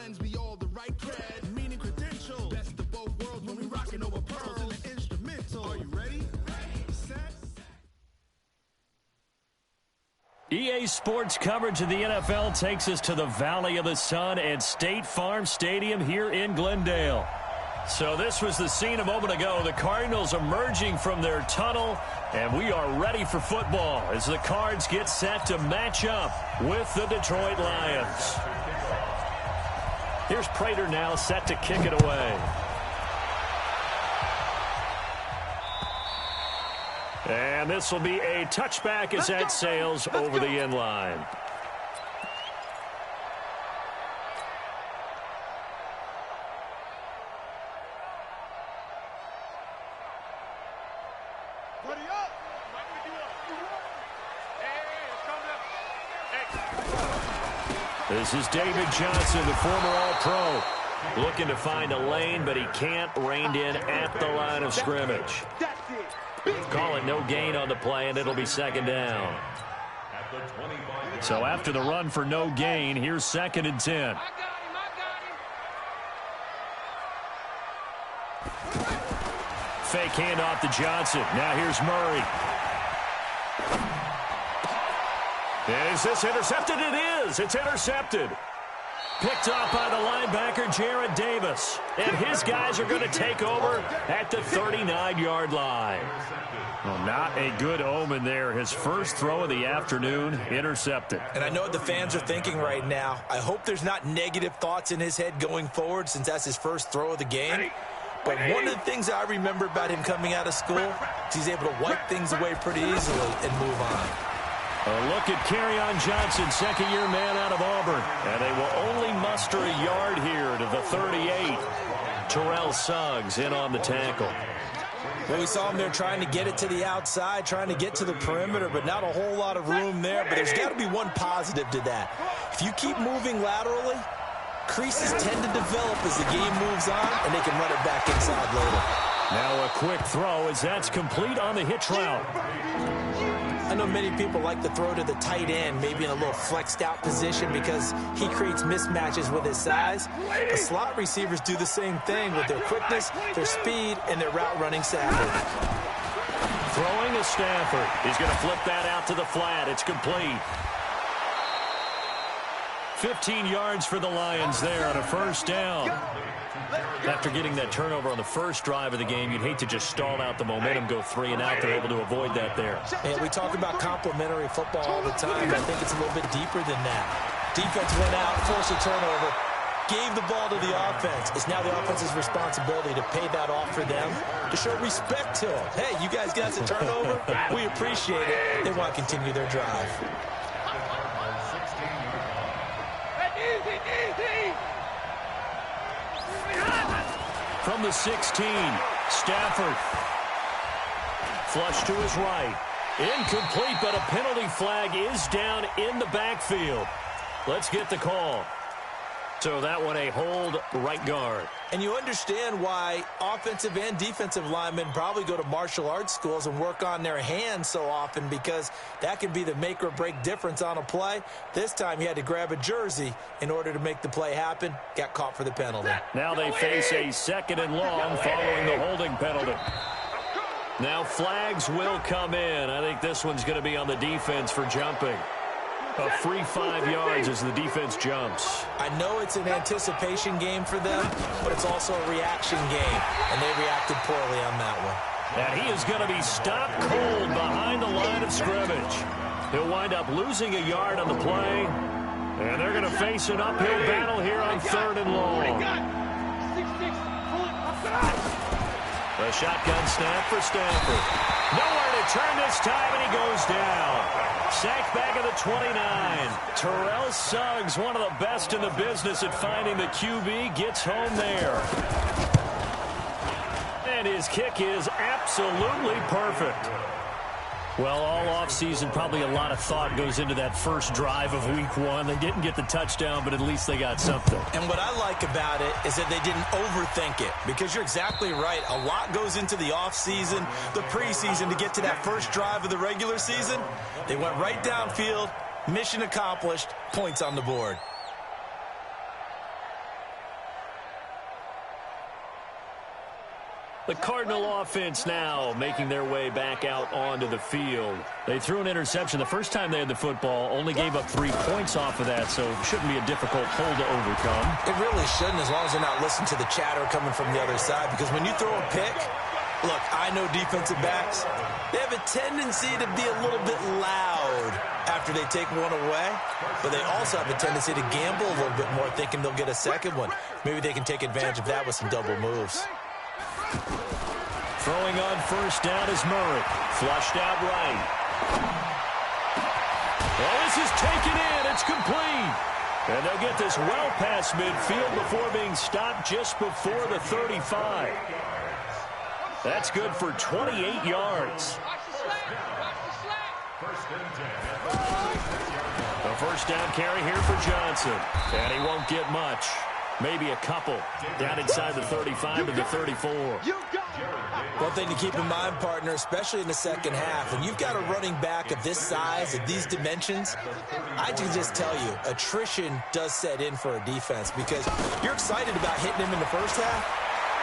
lends me all the right cred, meaning credential. Best of both worlds when we rockin' over pearls in the instrumental. Are you ready? Set. EA Sports coverage of the NFL takes us to the Valley of the Sun at State Farm Stadium here in Glendale. So this was the scene a moment ago. The Cardinals emerging from their tunnel, and we are ready for football as the Cards get set to match up with the Detroit Lions. Here's Prater now set to kick it away. And this will be a touchback as that sails over the end line. This is David Johnson, the former All-Pro, looking to find a lane, but he can't. Reined in at the line of scrimmage. Call it no gain on the play, and it'll be second down. So after the run for no gain, here's 2nd and 10. Fake handoff to Johnson. Now here's Murray. Is this intercepted? It is. It's intercepted. Picked off by the linebacker, Jarrad Davis. And his guys are going to take over at the 39-yard line. Well, not a good omen there. His first throw of the afternoon, intercepted. And I know what the fans are thinking right now. I hope there's not negative thoughts in his head going forward since that's his first throw of the game. But one of the things I remember about him coming out of school is he's able to wipe things away pretty easily and move on. A look at Kerryon Johnson, second-year man out of Auburn. And they will only muster a yard here to the 38. Terrell Suggs in on the tackle. Well, we saw him there trying to get it to the outside, trying to get to the perimeter, but not a whole lot of room there. But there's got to be one positive to that. If you keep moving laterally, creases tend to develop as the game moves on, and they can run it back inside later. Now a quick throw as that's complete on the hitch route. I know many people like to throw to the tight end, maybe in a little flexed out position because he creates mismatches with his size. The slot receivers do the same thing with their quickness, their speed, and their route running savvy. Throwing to Stafford. He's going to flip that out to the flat. It's complete. 15 yards for the Lions there on a first down. After getting that turnover on the first drive of the game, you'd hate to just stall out the momentum, go 3 and out. They're able to avoid that there. And we talk about complementary football all the time, but I think it's a little bit deeper than that. Defense went out, forced a turnover, gave the ball to the offense. It's now the offense's responsibility to pay that off for them, to show respect to them. Hey, you guys got the turnover? We appreciate it. They want to continue their drive. From the 16, Stafford. Flush to his right. Incomplete, but a penalty flag is down in the backfield. Let's get the call. So that one a hold right guard. And you understand why offensive and defensive linemen probably go to martial arts schools and work on their hands so often, because that can be the make or break difference on a play. This time he had to grab a jersey in order to make the play happen. Got caught for the penalty. Now they face a 2nd and long following the holding penalty. Now flags will come in. I think this one's going to be on the defense for jumping. A free 5 yards as the defense jumps. I know it's an anticipation game for them, but it's also a reaction game, and they reacted poorly on that one. And he is going to be stopped cold behind the line of scrimmage. He'll wind up losing a yard on the play, and they're going to face an uphill battle here on 3rd and long. The shotgun snap for Stafford. Nowhere to turn this time, and he goes down. Sacked back at the 29. Terrell Suggs, one of the best in the business at finding the QB, gets home there. And his kick is absolutely perfect. Well, all offseason, probably a lot of thought goes into that first drive of week 1. They didn't get the touchdown, but at least they got something. And what I like about it is that they didn't overthink it, because you're exactly right. A lot goes into the offseason, the preseason, to get to that first drive of the regular season. They went right downfield, mission accomplished, points on the board. The Cardinal offense now making their way back out onto the field. They threw an interception the first time they had the football, only gave up 3 points off of that, so it shouldn't be a difficult hole to overcome. It really shouldn't, as long as they're not listening to the chatter coming from the other side, because when you throw a pick, look, I know defensive backs, they have a tendency to be a little bit loud after they take one away, but they also have a tendency to gamble a little bit more, thinking they'll get a second one. Maybe they can take advantage of that with some double moves. Throwing on first down is Murray. Flushed out right. Well, this is taken in. It's complete. And they'll get this well past midfield before being stopped just before the 35. That's good for 28 yards. The first down carry here for Johnson. And he won't get much. Maybe a couple. Down inside the 35 to the 34. One thing to keep in mind, partner, especially in the second half, when you've got a running back of this size, of these dimensions, I can just tell you, attrition does set in for a defense because you're excited about hitting him in the first half.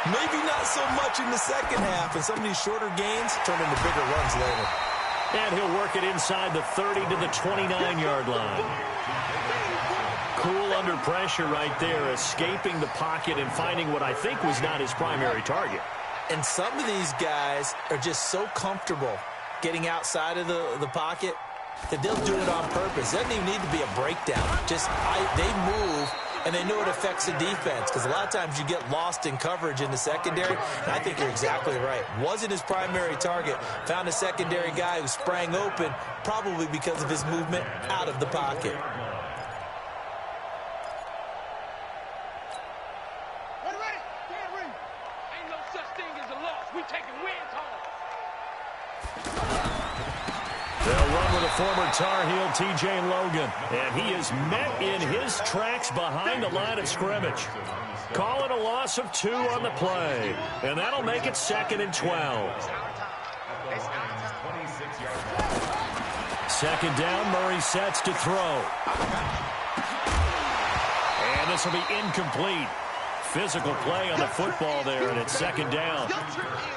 Maybe not so much in the second half, and some of these shorter gains turn into bigger runs later. And he'll work it inside the 30 to the 29-yard line. Cool under pressure right there, escaping the pocket and finding what I think was not his primary target. And some of these guys are just so comfortable getting outside of the pocket that they'll do it on purpose. It doesn't even need to be a breakdown. They move, and they know it affects the defense because a lot of times you get lost in coverage in the secondary, and I think you're exactly right. Wasn't his primary target. Found a secondary guy who sprang open, probably because of his movement out of the pocket. They'll run with a former Tar Heel, T.J. Logan. And he is met in his tracks behind the line of scrimmage. Calling a loss of 2 on the play. And that'll make it 2nd and 12. Second down, Murray sets to throw. And this will be incomplete. Physical play on the football there, and it's 2nd down.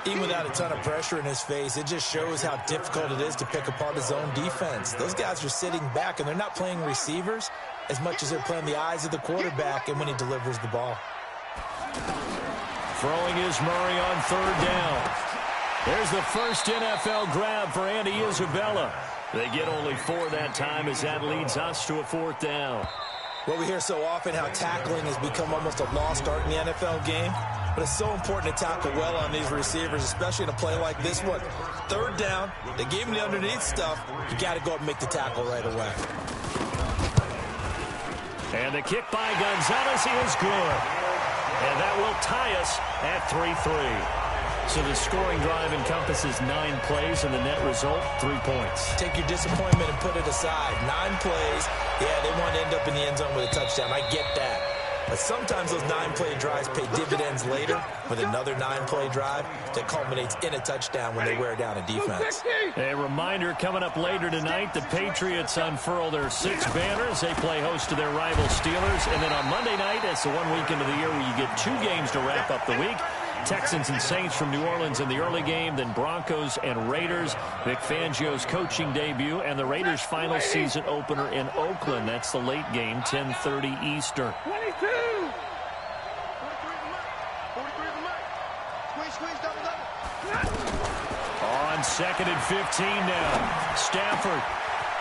Even without a ton of pressure in his face, it just shows how difficult it is to pick apart his own defense. Those guys are sitting back, and they're not playing receivers as much as they're playing the eyes of the quarterback and when he delivers the ball. Throwing is Murray on 3rd down. There's the first NFL grab for Andy Isabella. They get only 4 that time as that leads us to a 4th down. Well, we hear so often how tackling has become almost a lost art in the NFL game, but it's so important to tackle well on these receivers, especially in a play like this one. 3rd down, they gave him the underneath stuff. You got to go up and make the tackle right away. And the kick by Gonzalez is good. And that will tie us at 3-3. So the scoring drive encompasses 9 plays, and the net result, 3 points. Take your disappointment and put it aside. 9 plays. Yeah, they want to end up in the end zone with a touchdown. I get that. But sometimes those 9-play drives pay dividends later with another 9-play drive that culminates in a touchdown when they wear down a defense. A reminder coming up later tonight, the Patriots unfurl their 6 banners. They play host to their rival Steelers. And then on Monday night, it's the one weekend of the year where you get 2 games to wrap up the week. Texans and Saints from New Orleans in the early game, then Broncos and Raiders. Vic Fangio's coaching debut, and the Raiders' final season opener in Oakland. That's the late game, 10:30 Eastern. 22! On 2nd and 15 now. Stafford.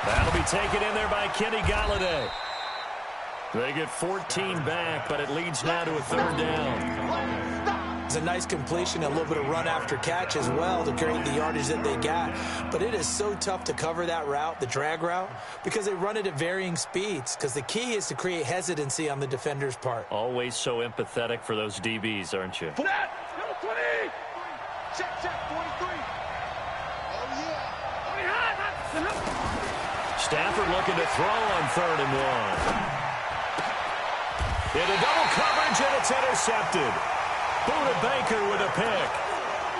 That'll be taken in there by Kenny Golladay. They get 14 back, but it leads now to a 3rd down. It's a nice completion, a little bit of run after catch as well to create the yardage that they got. But it is so tough to cover that route, the drag route, because they run it at varying speeds. Because the key is to create hesitancy on the defender's part. Always so empathetic for those DBs, aren't you? Check, 20! Check, 43! Oh, yeah! Stafford looking to throw on 3rd and 1. Into double coverage, and it's intercepted. Buda Baker with a pick.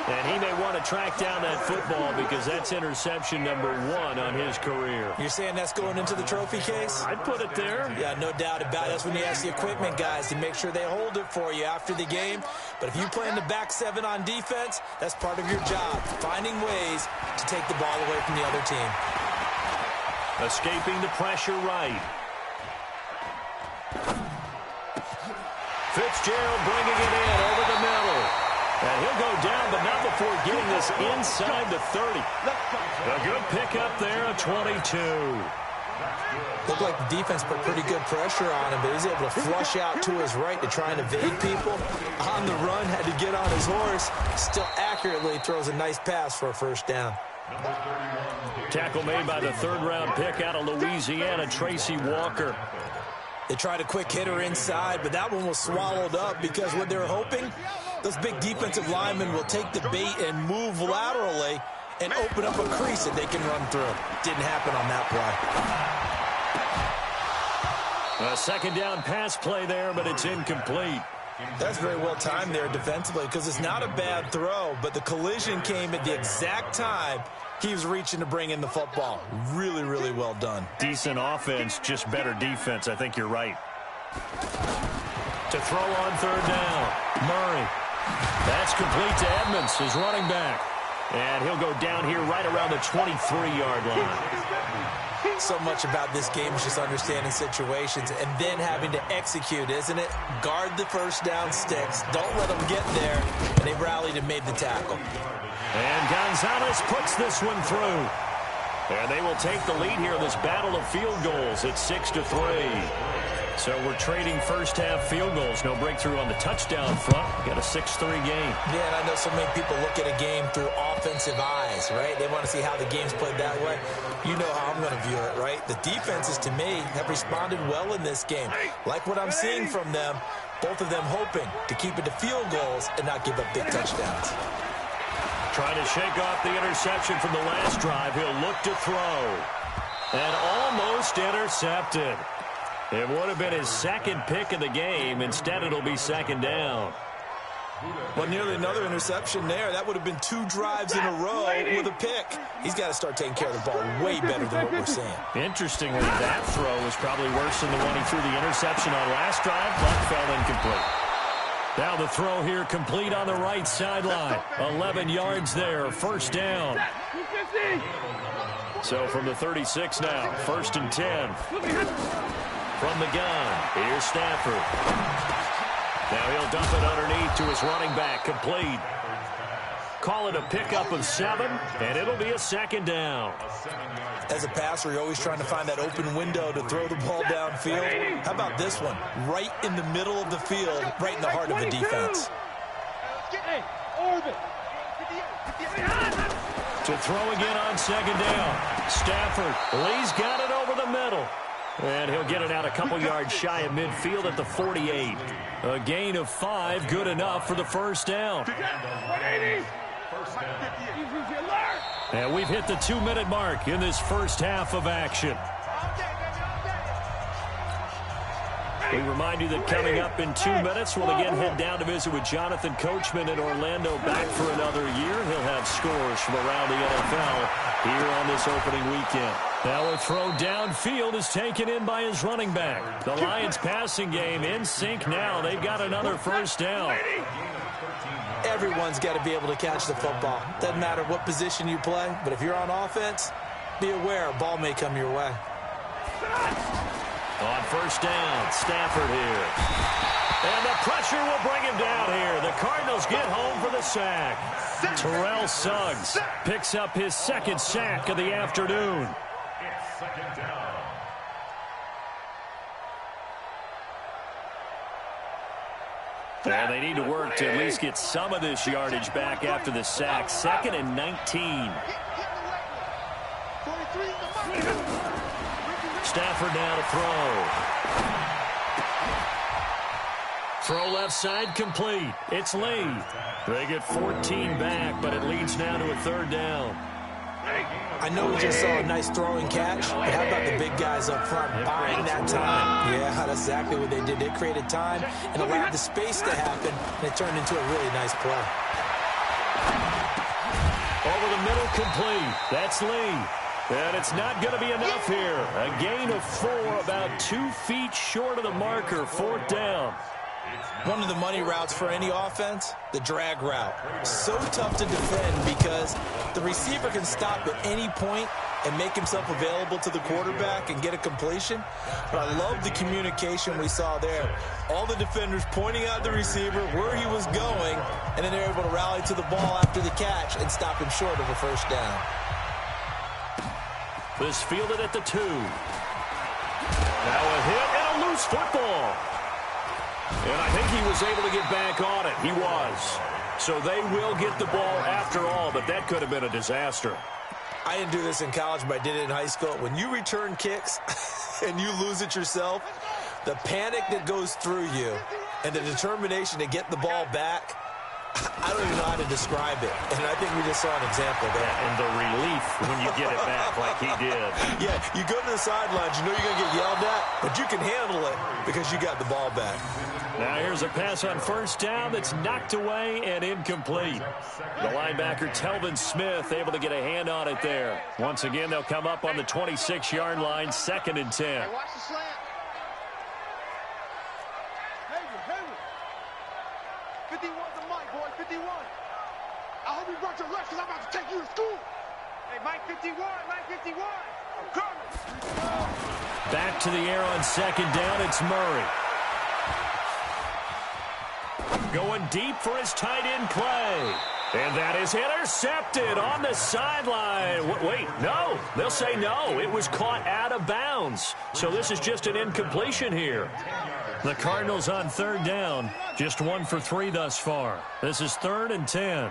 And he may want to track down that football because that's interception number 1 on his career. You're saying that's going into the trophy case? I'd put it there. Yeah, no doubt about it. That's when you ask the equipment guys to make sure they hold it for you after the game. But if you play in the back 7 on defense, that's part of your job, finding ways to take the ball away from the other team. Escaping the pressure right. Fitzgerald bringing it in over the middle. And he'll go down, but not before getting this inside the 30. A good pickup there, a 22. Looked like the defense put pretty good pressure on him, but he was able to flush out to his right to try and evade people. On the run, had to get on his horse. Still accurately throws a nice pass for a first down. Tackle made by the third-round pick out of Louisiana, Tracy Walker. They tried a quick hitter inside, but that one was swallowed up because what they were hoping, those big defensive linemen will take the bait and move laterally and open up a crease that they can run through. Didn't happen on that play. A second down pass play there, but it's incomplete. That's very well timed there defensively because it's not a bad throw, but the collision came at the exact time he was reaching to bring in the football. Really, really well done. Decent offense, just better defense. I think you're right. To throw on third down, Murray. That's complete to Edmonds, his running back. And he'll go down here right around the 23-yard line. So much about this game is just understanding situations and then having to execute, isn't it? Guard the first down sticks. Don't let them get there. And they rallied and made the tackle. And Gonzalez puts this one through. And they will take the lead here in this battle of field goals at 6-3. So we're trading first-half field goals. No breakthrough on the touchdown front. Got a 6-3 game. Yeah, and I know so many people look at a game through offensive eyes, right? They want to see how the game's played that way. You know how I'm going to view it, right? The defenses, to me, have responded well in this game. Like what I'm seeing from them, both of them hoping to keep it to field goals and not give up big touchdowns. Trying to shake off the interception from the last drive. He'll look to throw. And almost intercepted. It would have been his second pick of the game. Instead, it'll be second down. Well, nearly another interception there. That would have been 2 drives in a row with a pick. He's got to start taking care of the ball way better than what we're seeing. Interestingly, that throw was probably worse than the one he threw the interception on last drive, but fell incomplete. Now the throw here complete on the right sideline. 11 yards there, first down. So from the 36 now, 1st and 10. From the gun, here's Stafford. Now he'll dump it underneath to his running back, complete. Call it a pickup of 7, and it'll be a second down. As a passer, you're always trying to find that open window to throw the ball downfield. How about this one? Right in the middle of the field, right in the heart of the defense. To throw again on second down. Stafford, Lee's got it over the middle. And he'll get it out a couple yards shy of midfield at the 48. A gain of 5, good enough for the first down. And we've hit the 2-minute mark in this first half of action. We remind you that coming up in 2 minutes, we'll again head down to visit with Jonathan Coachman in Orlando, back for another year. He'll have scores from around the NFL here on this opening weekend. Now a throw downfield is taken in by his running back. The Lions passing game in sync now. They've got another first down. Everyone's got to be able to catch the football. Doesn't matter what position you play, but if you're on offense, be aware a ball may come your way. On first down, Stafford here. And the pressure will bring him down here. The Cardinals get home for the sack. Terrell Suggs picks up his second sack of the afternoon. And they need to work to at least get some of this yardage back after the sack. 2nd and 19. Stafford now to throw. Throw left side complete. It's Lee. They get 14 back, but it leads now to a 3rd down. I know we just saw a nice throwing catch, but how about the big guys up front buying that time? Yeah, that's exactly what they did. They created time and allowed the space to happen, and it turned into a really nice play. the middle, complete. That's Lee. And it's not going to be enough here. A gain of 4, about 2 feet short of the marker, 4th down. One of the money routes for any offense, the drag route. So tough to defend because the receiver can stop at any point and make himself available to the quarterback and get a completion. But I love the communication we saw there. All the defenders pointing out the receiver, where he was going, and then they're able to rally to the ball after the catch and stop him short of a 1st down. This fielded at the 2. Now a hit and a loose football. And I think he was able to get back on it. He was. So they will get the ball after all, but that could have been a disaster. I didn't do this in college, but I did it in high school. When you return kicks and you lose it yourself, the panic that goes through you and the determination to get the ball back, I don't even know how to describe it. And I think we just saw an example there. And the relief when you get it back like he did. Yeah, you go to the sidelines, you know you're going to get yelled at, but you can handle it because you got the ball back. Now here's a pass on 1st down that's knocked away and incomplete. The linebacker, Telvin Smith, able to get a hand on it there. Once again, they'll come up on the 26-yard line, 2nd and 10. Hey, watch the slant. Hey, 51's the mic, boy, 51. I hope you brought your lunch because I'm about to take you to school. Hey, Mike 51, Mike 51. I'm coming. Back to the air on 2nd down, it's Murray. Going deep for his tight end, Clay. And that is intercepted on the sideline. Wait, no. They'll say no. It was caught out of bounds. So this is just an incompletion here. The Cardinals on 3rd down. Just 1 for 3 thus far. This is 3rd and 10.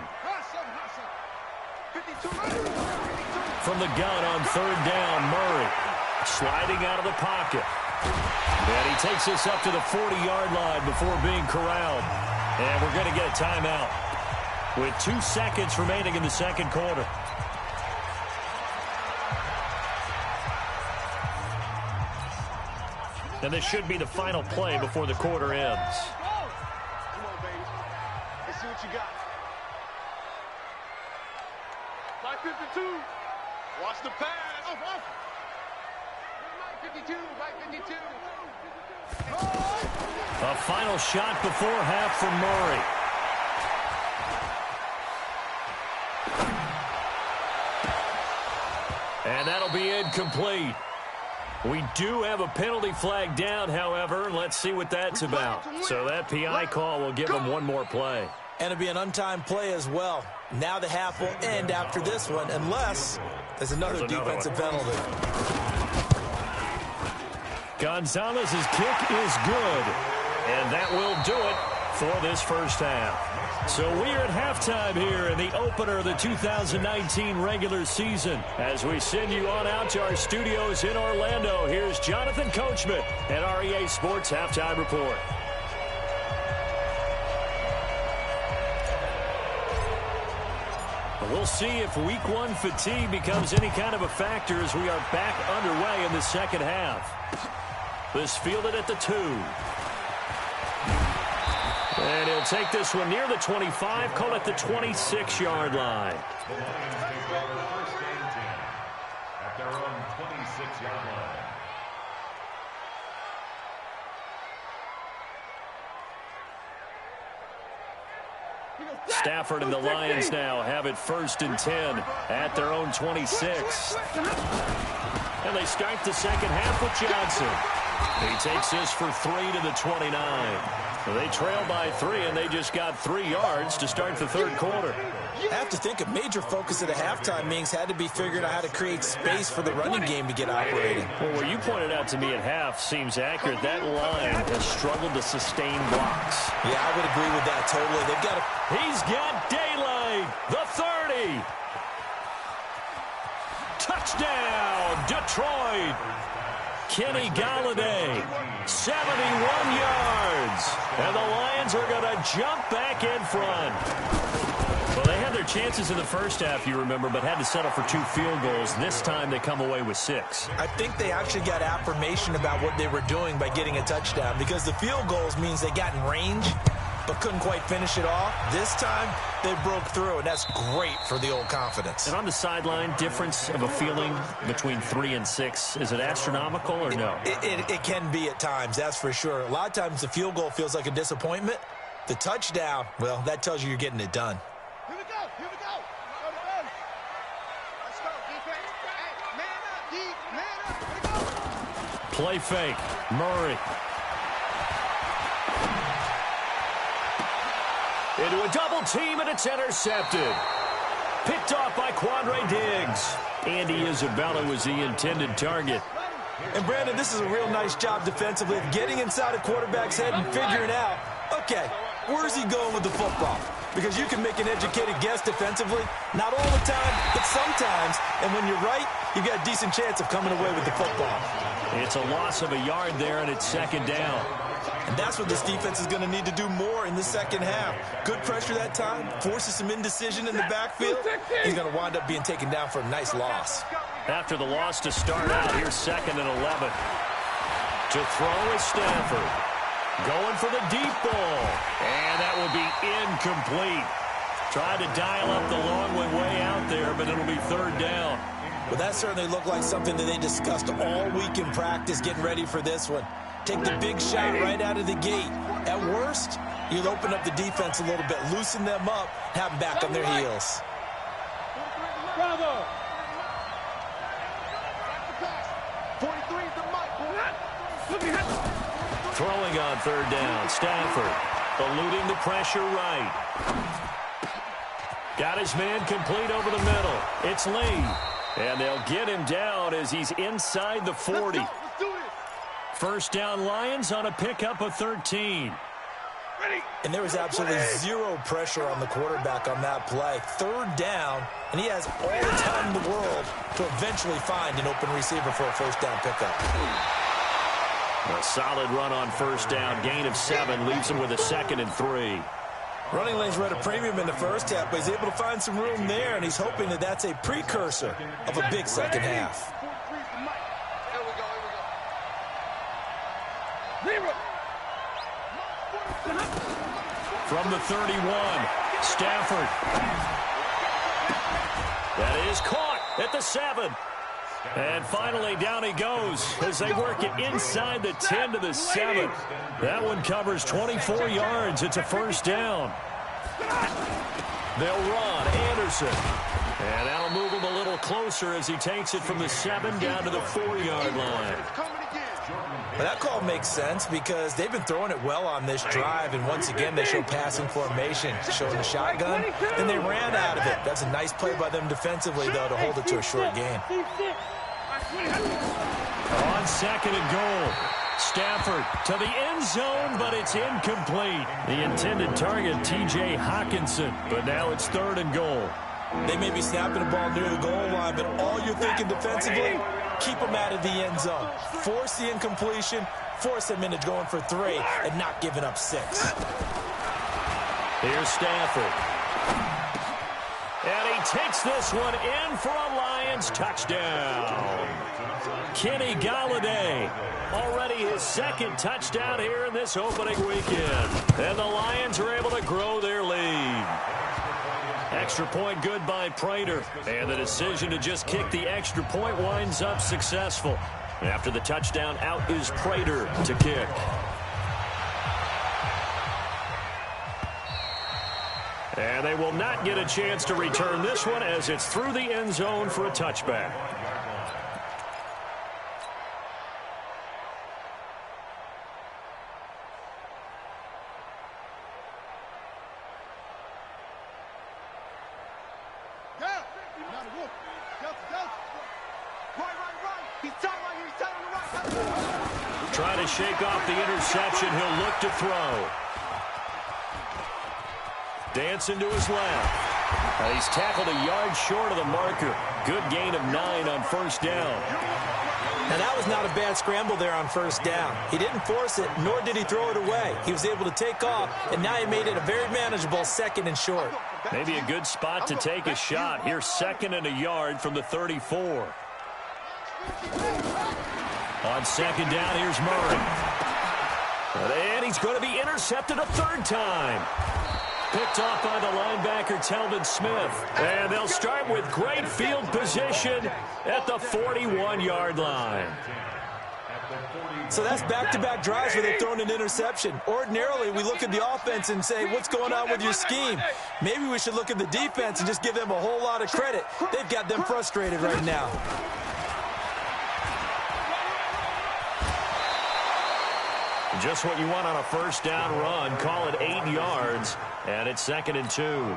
From the gun on 3rd down, Murray. Sliding out of the pocket. And he takes us up to the 40-yard line before being corralled. And we're going to get a timeout with 2 seconds remaining in the 2nd quarter. And this should be the final play before the quarter ends. Come on, baby. Let's see what you got. Mike 52. Watch the pass. Off. Mike 52. Mike 52. A final shot before half from Murray. And that'll be incomplete. We do have a penalty flag down, however. Let's see what that's about. So that PI call will give them one more play. And it'll be an untimed play as well. Now the half will end after this one, unless there's another defensive penalty. Gonzalez's kick is good, and that will do it for this 1st half. So we are at halftime here in the opener of the 2019 regular season. As we send you on out to our studios in Orlando, here's Jonathan Coachman and our EA Sports Halftime Report. We'll see if week 1 fatigue becomes any kind of a factor as we are back underway in the 2nd half. This fielded at the 2. And he'll take this one near the 25, call it the 26-yard line. At their own 26-yard line. Stafford and the Lions now have it 1st and 10 at their own 26. And they start the 2nd half with Johnson. He takes this for 3 to the 29. They trail by 3, and they just got 3 yards to start the 3rd quarter. I have to think a major focus of the halftime meetings had to be figuring out how to create space for the running game to get operating. Well, what you pointed out to me at half seems accurate. That line has struggled to sustain blocks. Yeah, I would agree with that totally. They've got to... He's got daylight. The 30. Touchdown, Detroit. Kenny Golladay, 71 yards. And the Lions are going to jump back in front. Well, they had their chances in the 1st half, you remember, but had to settle for 2 field goals. This time they come away with 6. I think they actually got affirmation about what they were doing by getting a touchdown, because the field goals means they got in range, but couldn't quite finish it off. This time, they broke through, and that's great for the old confidence. And on the sideline, difference of a feeling between 3 and 6, is it astronomical or no? It can be at times, that's for sure. A lot of times the field goal feels like a disappointment. The touchdown, well, that tells you you're getting it done. Here we go. Here we go. Let's go, defense. Hey, man up, D. Man up. Here we go. Play fake. Murray. Into a double team, and it's intercepted. Picked off by Quandre Diggs. Andy Isabella was the intended target. And, Brandon, this is a real nice job defensively of getting inside a quarterback's head and figuring out, okay, where's he going with the football? Because you can make an educated guess defensively, not all the time, but sometimes. And when you're right, you've got a decent chance of coming away with the football. It's a loss of a yard there, and it's second down. And that's what this defense is going to need to do more in the second half. Good pressure that time, forces some indecision in the backfield. He's going to wind up being taken down for a nice loss. After the loss to start out, here's 2nd and 11. To throw is Stafford. Going for the deep ball. And that will be incomplete. Tried to dial up the long way out there, but it'll be 3rd down. Well, that certainly looked like something that they discussed all week in practice, getting ready for this one. Take the big shot right out of the gate. At worst, you'll open up the defense a little bit, loosen them up, have them back on their heels. Bravo. 43 is the mic. Throwing on 3rd down, Stafford eluding the pressure right. Got his man complete over the middle. It's Lee. And they'll get him down as he's inside the 40. Let's do it. 1st down Lions on a pickup of 13. And there was absolutely zero pressure on the quarterback on that play. 3rd down, and he has all the time in the world to eventually find an open receiver for a 1st down pickup. A solid run on 1st down. Gain of 7 leaves him with a 2nd and 3. Running lanes were at a premium in the first half, but he's able to find some room there, and he's hoping that that's a precursor of a big second half. From the 31, Stafford. That is caught at the 7. And finally, down he goes as they work it inside the 10 to the 7. That one covers 24 yards. It's a 1st down. They'll run. Anderson. And that'll move him a little closer as he takes it from the 7 down to the 4-yard line. But that call makes sense because they've been throwing it well on this drive, and once again they show passing formation, showing the shotgun, and they ran out of it. That's a nice play by them defensively, though, to hold it to a short gain. On 2nd and goal, Stafford to the end zone, but it's incomplete. The intended target, T.J. Hockenson, but now it's 3rd and goal. They may be snapping the ball near the goal line, but all you're thinking defensively, keep them out of the end zone. Force the incompletion, force them into going for 3, and not giving up 6. Here's Stafford. And he takes this one in for a Lions touchdown. Kenny Golladay, already his 2nd touchdown here in this opening weekend. And the Lions are able to grow their lead. Extra point good by Prater. And the decision to just kick the extra point winds up successful. After the touchdown, out is Prater to kick. And they will not get a chance to return this one as it's through the end zone for a touchback. Trying to shake off the interception. He'll look to throw. Dancing to his left. He's tackled a yard short of the marker. Good gain of 9 on 1st down. Now, that was not a bad scramble there on 1st down. He didn't force it, nor did he throw it away. He was able to take off, and now he made it a very manageable 2nd and short. Maybe a good spot to take a shot. Here's 2nd and a yard from the 34. On 2nd down, here's Murray. And he's going to be intercepted a third time. Picked off by the linebacker, Telvin Smith. And they'll start with great field position at the 41-yard line. So that's back-to-back drives where they've thrown an interception. Ordinarily, we look at the offense and say, what's going on with your scheme? Maybe we should look at the defense and just give them a whole lot of credit. They've got them frustrated right now. Just what you want on a first down run. Call it 8 yards, and it's 2nd and 2.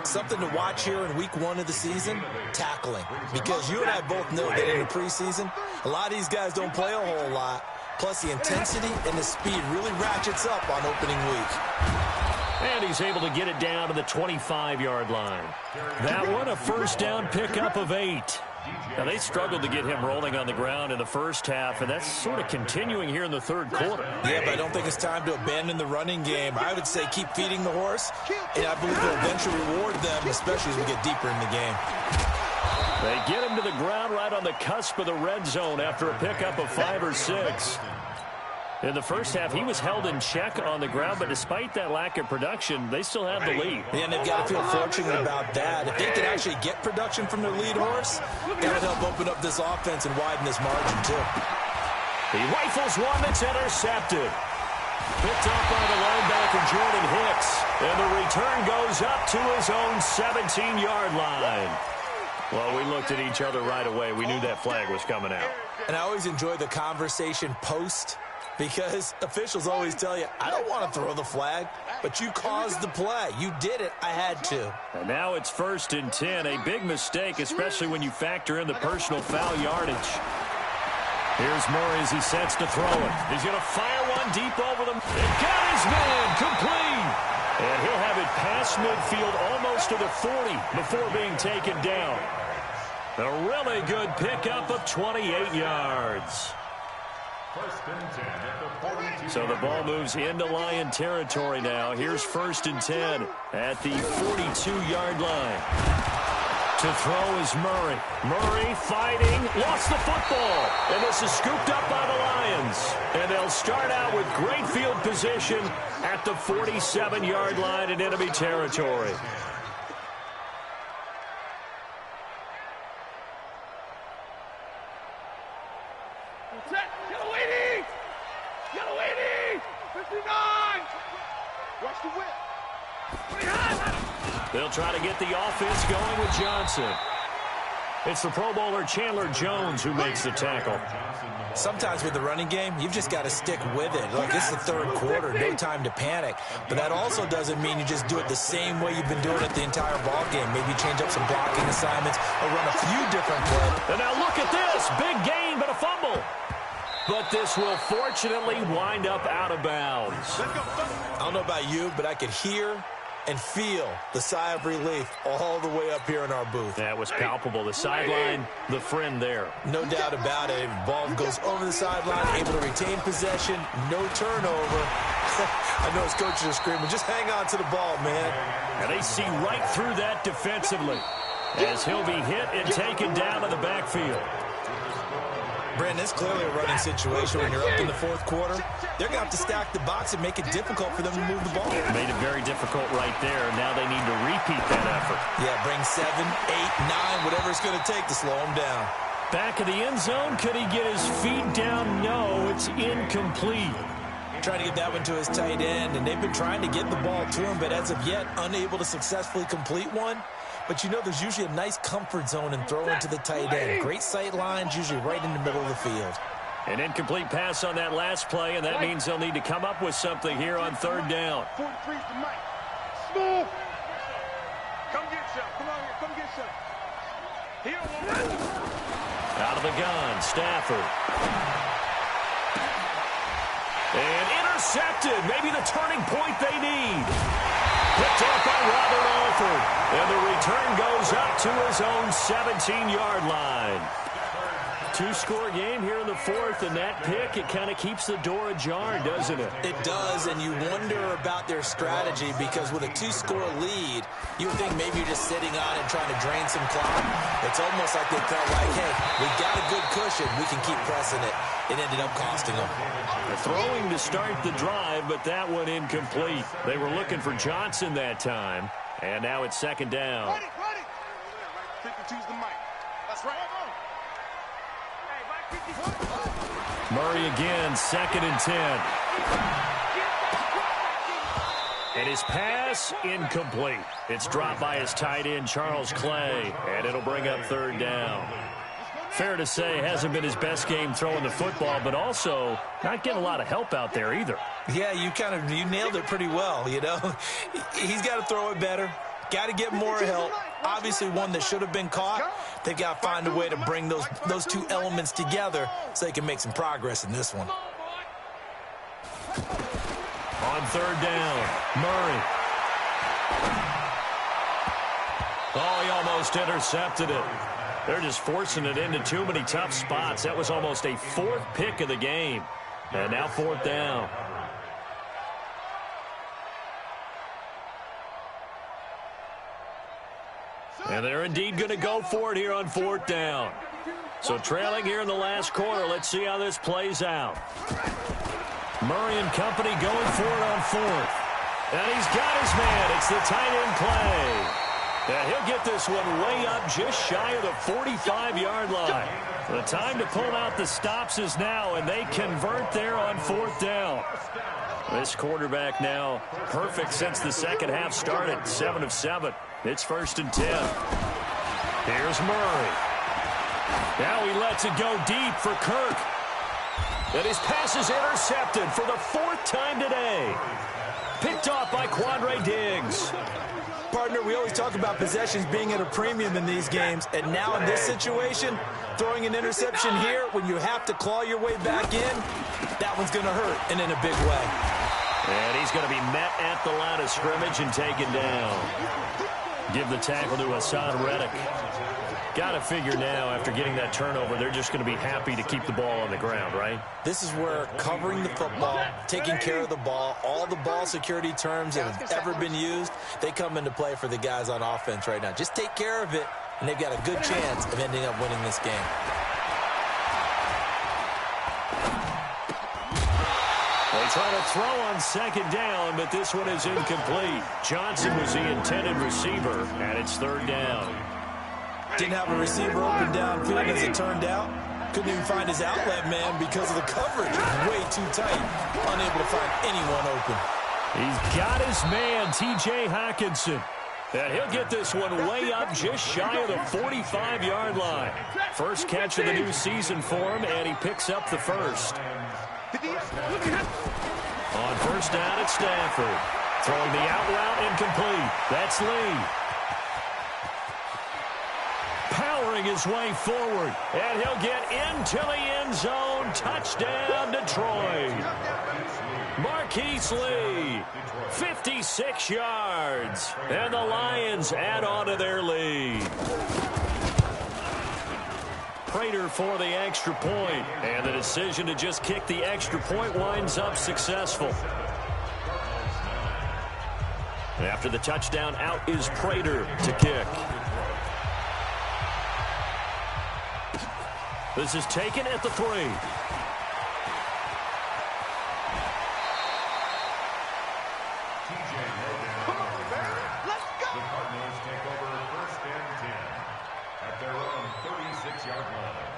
Something to watch here in week 1 of the season, tackling. Because you and I both know that in the preseason, a lot of these guys don't play a whole lot. Plus, the intensity and the speed really ratchets up on opening week. And he's able to get it down to the 25-yard line. That one, a first down pickup of 8. Now, they struggled to get him rolling on the ground in the first half, and that's sort of continuing here in the third quarter. Yeah, but I don't think it's time to abandon the running game. I would say keep feeding the horse, and I believe they'll eventually reward them, especially as we get deeper in the game. They get him to the ground right on the cusp of the red zone after a pickup of 5 or 6. In the first half, he was held in check on the ground, but despite that lack of production, they still have the lead. Yeah, and they've got to feel fortunate about that. If they can actually get production from their lead horse, that would help open up this offense and widen this margin, too. He rifles one that's intercepted. Picked off by the linebacker, Jordan Hicks. And the return goes up to his own 17-yard line. Well, we looked at each other right away. We knew that flag was coming out. And I always enjoy the conversation post, because officials always tell you, I don't want to throw the flag, but you caused the play. You did it. I had to. And now it's 1st and 10. A big mistake, especially when you factor in the personal foul yardage. Here's Murray as he sets to throw it. He's going to fire one deep over them. And got his man complete. And he'll have it past midfield almost to the 40 before being taken down. A really good pickup of 28 yards. So the ball moves into Lion territory now. Here's 1st and 10 at the 42-yard line. To throw is Murray. Murray fighting, lost the football. And this is scooped up by the Lions. And they'll start out with great field position at the 47-yard line in enemy territory. They'll try to get the offense going with Johnson. It's the Pro Bowler Chandler Jones who makes the tackle. Sometimes with the running game, you've just got to stick with it. Look, it's the third quarter, no time to panic. But that also doesn't mean you just do it the same way you've been doing it the entire ball game. Maybe change up some blocking assignments or run a few different plays. And now look at this. Big gain, but a fumble. But this will fortunately wind up out of bounds. I don't know about you, but I could hear and feel the sigh of relief all the way up here in our booth. That was palpable. The sideline, the friend there. No doubt about it. Ball goes over the sideline, able to retain possession, no turnover. I know his coaches are screaming, just hang on to the ball, man. And they see right through that defensively as he'll be hit and taken down to the backfield. Brandon, it's clearly a running situation when you're up in the fourth quarter. They're going to have to stack the box and make it difficult for them to move the ball. Made it very difficult right there. Now they need to repeat that effort. Yeah, bring 7, 8, 9, whatever it's going to take to slow him down. Back of the end zone. Could he get his feet down? No, it's incomplete. Trying to get that one to his tight end, and they've been trying to get the ball to him, but as of yet, unable to successfully complete one. But you know there's usually a nice comfort zone and throw into the tight end. Great sight lines, usually right in the middle of the field. An incomplete pass on that last play, and that means they'll need to come up with something here on third down. 43's the mic. Smooth. Come get some. Come on here. Come get some. Here. Out of the gun, Stafford. And intercepted. Maybe the turning point they need. Picked off by Robert Alford. And the return goes up to his own 17-yard line. Two-score game here in the fourth, and that pick, it kind of keeps the door ajar, doesn't it? It does, and you wonder about their strategy because with a two-score lead, you would think maybe you're just sitting on it trying to drain some clock. It's almost like they felt like, hey, we got a good cushion. We can keep pressing it. It ended up costing them. Throwing to start the drive, but that one incomplete. They were looking for Johnson that time, and now it's second down. Ready. 52's the mic. That's right. Murray again, 2nd and 10. And his pass, incomplete. It's dropped by his tight end, Charles Clay, and it'll bring up 3rd down. Fair to say, hasn't been his best game throwing the football, but also not getting a lot of help out there either. Yeah, you nailed it pretty well, you know. He's got to throw it better. Got to get more help. Obviously one that should have been caught. They've got to find a way to bring those two elements together so they can make some progress in this one. On 3rd down, Murray. Oh, he almost intercepted it. They're just forcing it into too many tough spots. That was almost a 4th pick of the game. And now 4th down. And they're indeed going to go for it here on 4th down. So trailing here in the last quarter. Let's see how this plays out. Murray and company going for it on 4th. And he's got his man. It's the tight end Clay. And he'll get this one way up just shy of the 45-yard line. The time to pull out the stops is now, and they convert there on 4th down. This quarterback now perfect since the second half started. 7 of 7. It's 1st and 10. Here's Murray. Now he lets it go deep for Kirk. And his pass is intercepted for the 4th time today. Picked off by Quandre Diggs. Partner, we always talk about possessions being at a premium in these games, and now in this situation, throwing an interception here when you have to claw your way back in, that one's going to hurt, and in a big way. And he's going to be met at the line of scrimmage and taken down. Give the tackle to Hassan Reddick. Got to figure now, after getting that turnover, they're just going to be happy to keep the ball on the ground, right? This is where covering the football, taking care of the ball, all the ball security terms that have ever been used, they come into play for the guys on offense right now. Just take care of it, and they've got a good chance of ending up winning this game. They try to throw on 2nd down, but this one is incomplete. Johnson was the intended receiver, and it's 3rd down. Didn't have a receiver open downfield as it turned out. Couldn't even find his outlet man because of the coverage. Way too tight. Unable to find anyone open. He's got his man, T.J. Hockenson. And he'll get this one way up just shy of the 45-yard line. First catch of the new season for him, and he picks up the first. On 1st down at Stafford. Throwing the out route incomplete. That's Lee. Powering his way forward, and he'll get into the end zone. Touchdown, Detroit. Marquise Lee, 56 yards, and the Lions add on to their lead. Prater for the extra point, and the decision to just kick the extra point winds up successful. After the touchdown, out is Prater to kick. This is taken at the 3. Let's go. The Cardinals take over 1st and 10 at their own 36-yard line.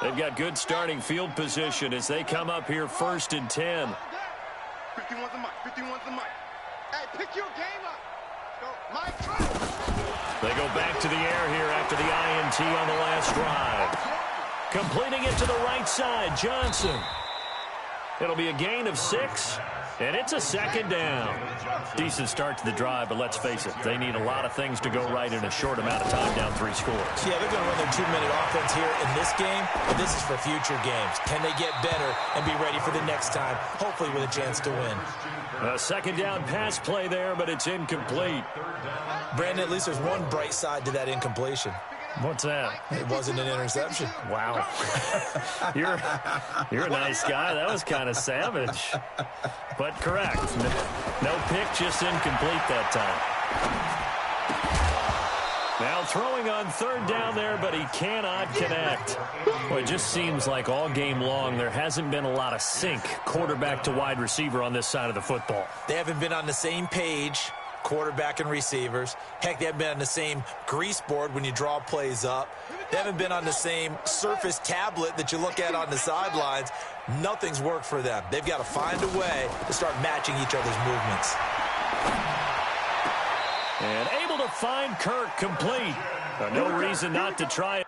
They've got good starting field position as they come up here 1st and 10. 51's the mic. 51's the mic. Hey, pick your game up. Go, Mike, try. They go back to the air here after the INT on the last drive. Completing it to the right side, Johnson. It'll be a gain of 6, and it's a 2nd down. Decent start to the drive, but let's face it, they need a lot of things to go right in a short amount of time, down 3 scores. Yeah, they're going to run their 2-minute offense here in this game, but this is for future games. Can they get better and be ready for the next time, hopefully with a chance to win? A 2nd down pass play there, but it's incomplete. Brandon, at least there's one bright side to that incompletion. What's that? It wasn't an interception. Wow. You're a nice guy. That was kind of savage. But correct. No pick, just incomplete that time. Now throwing on third down there, but he cannot connect. Well, it just seems like all game long there hasn't been a lot of sync quarterback to wide receiver on this side of the football. They haven't been on the same page, quarterback and receivers. Heck, they haven't been on the same grease board when you draw plays up. They haven't been on the same Surface tablet that you look at on the sidelines. Nothing's worked for them. They've got to find a way to start matching each other's movements. And able to find Kirk complete. No reason not to try it.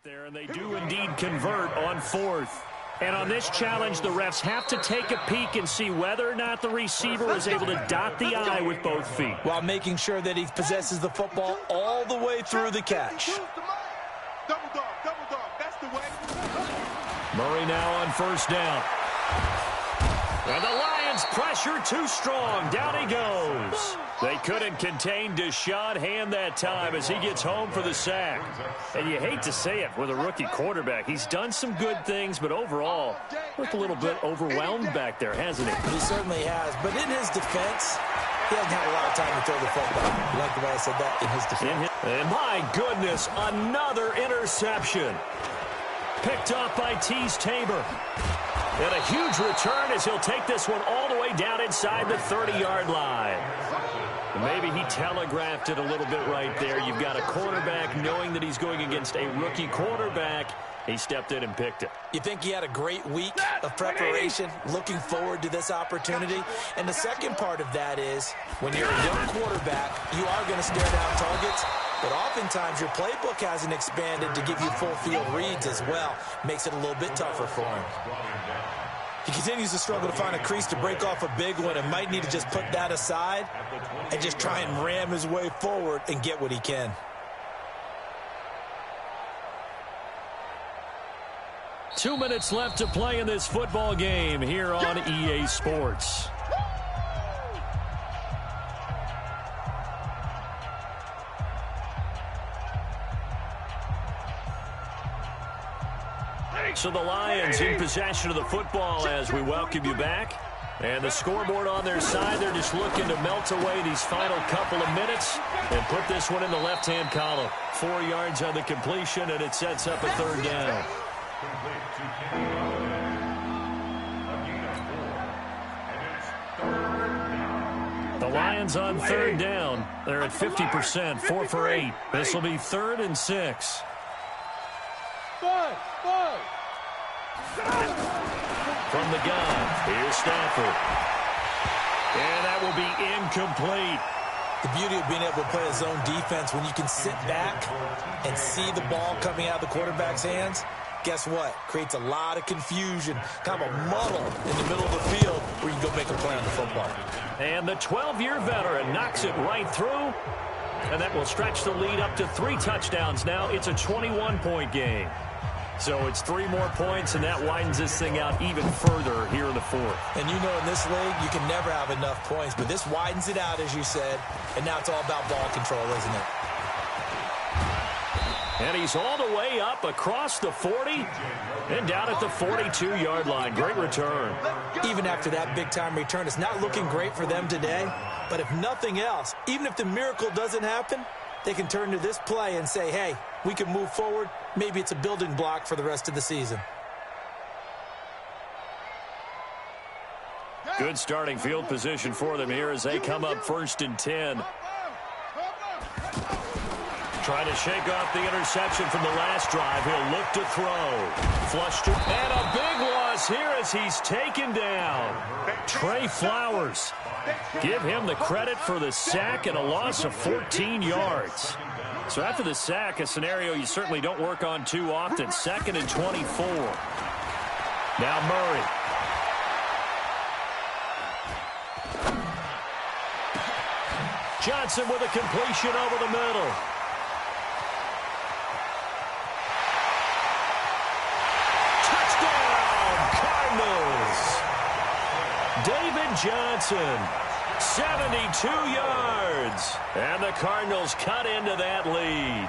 There, and they do indeed convert on fourth. And on this challenge, the refs have to take a peek and see whether or not the receiver was able to dot the I with both feet, while making sure that he possesses the football all the way through the catch. Double dog, that's the way. Murray now on first down. And the Lions pressure too strong. Down he goes. They couldn't contain Deshaun Hand that time as he gets home for the sack. And you hate to say it with a rookie quarterback. He's done some good things, but overall, looked a little bit overwhelmed back there, hasn't he? He certainly has. But in his defense, he hasn't had a lot of time to throw the football. You like the way I said that? In his defense. And my goodness, another interception. Picked off by Teez Tabor. And a huge return as he'll take this one all the way down inside the 30-yard line. And maybe he telegraphed it a little bit right there. You've got a quarterback knowing that he's going against a rookie quarterback. He stepped in and picked it. You think he had a great week of preparation, looking forward to this opportunity? And the second part of that is, when you're a young quarterback, you are going to stare down targets. But oftentimes your playbook hasn't expanded to give you full field reads as well. Makes it a little bit tougher for him. He continues to struggle to find a crease to break off a big one and might need to just put that aside and just try and ram his way forward and get what he can. Two minutes left to play in this football game here on EA Sports. So the Lions in possession of the football as we welcome you back. And the scoreboard on their side, they're just looking to melt away these final couple of minutes and put this one in the left-hand column. 4 yards on the completion, and it sets up a third down. The Lions on third down. They're at 50%, 4 for 8. This will be 3rd and 6. From the gun, here's Stafford. And that will be incomplete. The beauty of being able to play a zone defense when you can sit back and see the ball coming out of the quarterback's hands, guess what? Creates a lot of confusion, kind of a muddle in the middle of the field where you can go make a play on the football. And the 12-year veteran knocks it right through, and that will stretch the lead up to 3 touchdowns now. It's a 21-point game. So it's 3 more points, and that widens this thing out even further here in the 4th. And you know in this league, you can never have enough points, but this widens it out, as you said, and now it's all about ball control, isn't it? And he's all the way up across the 40 and down at the 42-yard line. Great return. Even after that big-time return, it's not looking great for them today, but if nothing else, even if the miracle doesn't happen, they can turn to this play and say, hey, we can move forward. Maybe it's a building block for the rest of the season. Good starting field position for them here as they come up 1st and 10. Trying to shake off the interception from the last drive. He'll look to throw. Flush to, and a big loss here as he's taken down. Trey Flowers. Give him the credit for the sack and a loss of 14 yards. So after the sack, a scenario you certainly don't work on too often. 2nd and 24. Now Murray. Johnson with a completion over the middle. Touchdown, Cardinals. David Johnson 72 yards. And the Cardinals cut into that lead.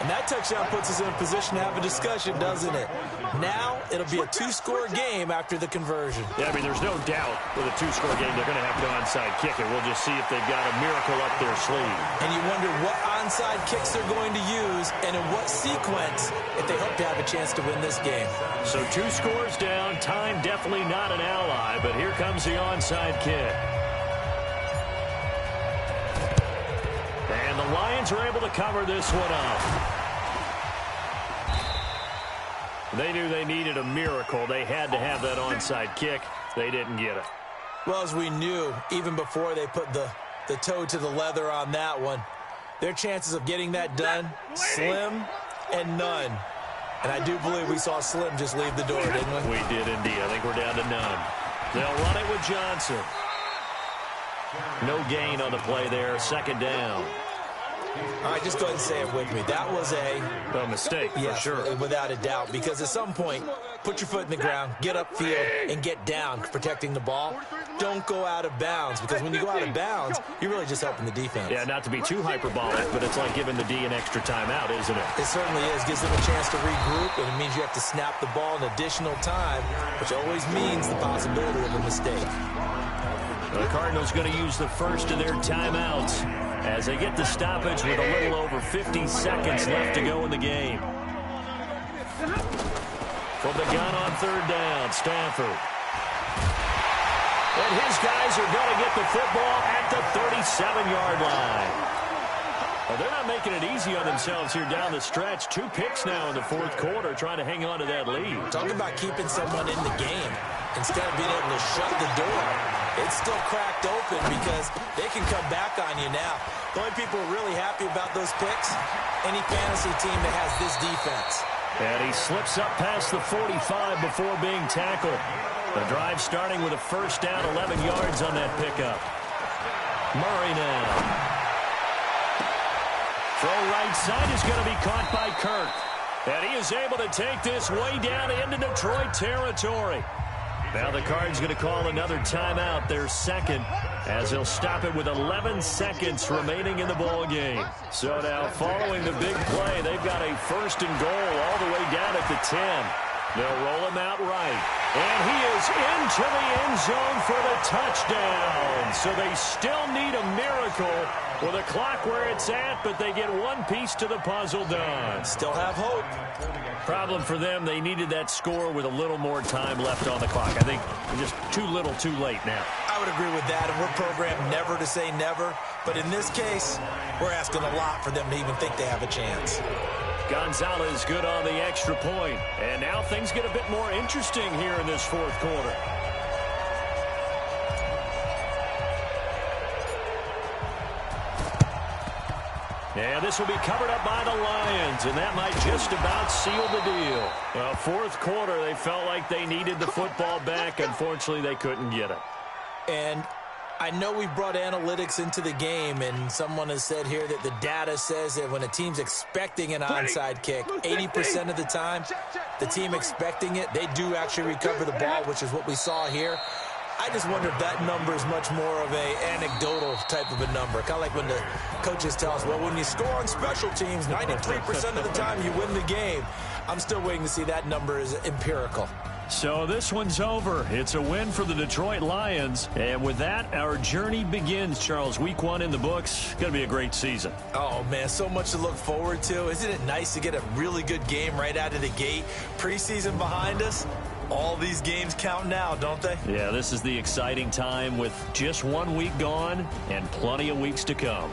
And that touchdown puts us in a position to have a discussion, doesn't it? Now it'll be a two-score game after the conversion. Yeah, I mean, there's no doubt with a two-score game they're going to have to onside kick it. We'll just see if they've got a miracle up their sleeve. And you wonder what onside kicks they're going to use and in what sequence if they hope to have a chance to win this game. So 2 scores down. Time definitely not an ally, but here comes the onside kick. And the Lions are able to cover this one up. They knew they needed a miracle. They had to have that onside kick. They didn't get it. Well, as we knew, even before they put the toe to the leather on that one, their chances of getting that done, slim and none. And I do believe we saw Slim just leave the door, didn't we? We did indeed. I think we're down to none. They'll run it with Johnson. No gain on the play there. Second down. All right, just go ahead and say it with me. That was a mistake, for sure. Without a doubt, because at some point, put your foot in the ground, get upfield, and get down protecting the ball. Don't go out of bounds, because when you go out of bounds, you're really just helping the defense. Yeah, not to be too hyperbolic, but it's like giving the D an extra timeout, isn't it? It certainly is. Gives them a chance to regroup, and it means you have to snap the ball an additional time, which always means the possibility of a mistake. The Cardinals going to use the first of their timeouts as they get the stoppage with a little over 50 seconds left to go in the game. From the gun on third down, Stafford. And his guys are going to get the football at the 37-yard line. Well, they're not making it easy on themselves here down the stretch. 2 picks now in the fourth quarter, trying to hang on to that lead. Talk about keeping someone in the game instead of being able to shut the door. It's still cracked open because they can come back on you now. The only people who are really happy about those picks, any fantasy team that has this defense. And he slips up past the 45 before being tackled. The drive starting with a first down, 11 yards on that pickup. Murray now. Throw right side is going to be caught by Kirk. And he is able to take this way down into Detroit territory. Now the Cards going to call another timeout, their second, as they'll stop it with 11 seconds remaining in the ball game. So now following the big play, they've got a first and goal all the way down at the 10. They'll roll him out right. And he is into the end zone for the touchdown. So they still need a miracle with the clock where it's at, but they get one piece to the puzzle done. Still have hope. Problem for them, they needed that score with a little more time left on the clock. I think just too little too late now. I would agree with that, and we're programmed never to say never. But in this case, we're asking a lot for them to even think they have a chance. Gonzalez good on the extra point. And now things get a bit more interesting here in this fourth quarter. And this will be covered up by the Lions, and that might just about seal the deal. Well, fourth quarter, they felt like they needed the football back. Unfortunately, they couldn't get it. And I know we brought analytics into the game, and someone has said here that the data says that when a team's expecting an onside kick, 80% of the time, the team expecting it, they do actually recover the ball, which is what we saw here. I just wonder if that number is much more of a anecdotal type of a number. Kind of like when the coaches tell us, well, when you score on special teams, 93% of the time you win the game. I'm still waiting to see that number is empirical. So this one's over. It's a win for the Detroit Lions. And with that, our journey begins, Charles. Week 1 in the books. Going to be a great season. Oh, man, so much to look forward to. Isn't it nice to get a really good game right out of the gate? Preseason behind us. All these games count now, don't they? Yeah, this is the exciting time with just 1 week gone and plenty of weeks to come.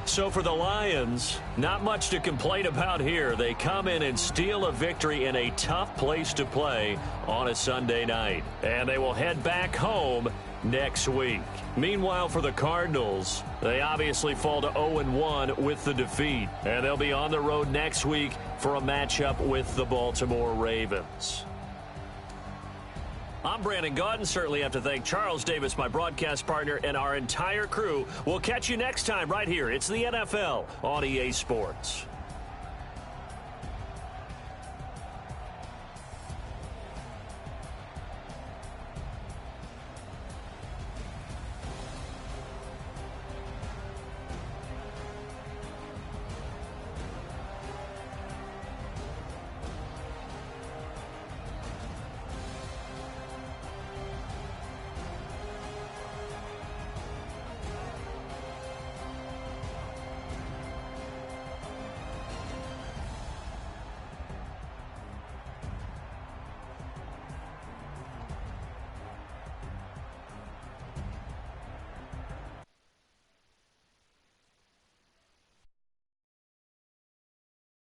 So for the Lions, not much to complain about here. They come in and steal a victory in a tough place to play on a Sunday night. And they will head back home next week. Meanwhile, for the Cardinals, they obviously fall to 0-1 with the defeat. And they'll be on the road next week for a matchup with the Baltimore Ravens. I'm Brandon Gaudin. Certainly have to thank Charles Davis, my broadcast partner, and our entire crew. We'll catch you next time right here. It's the NFL on EA Sports.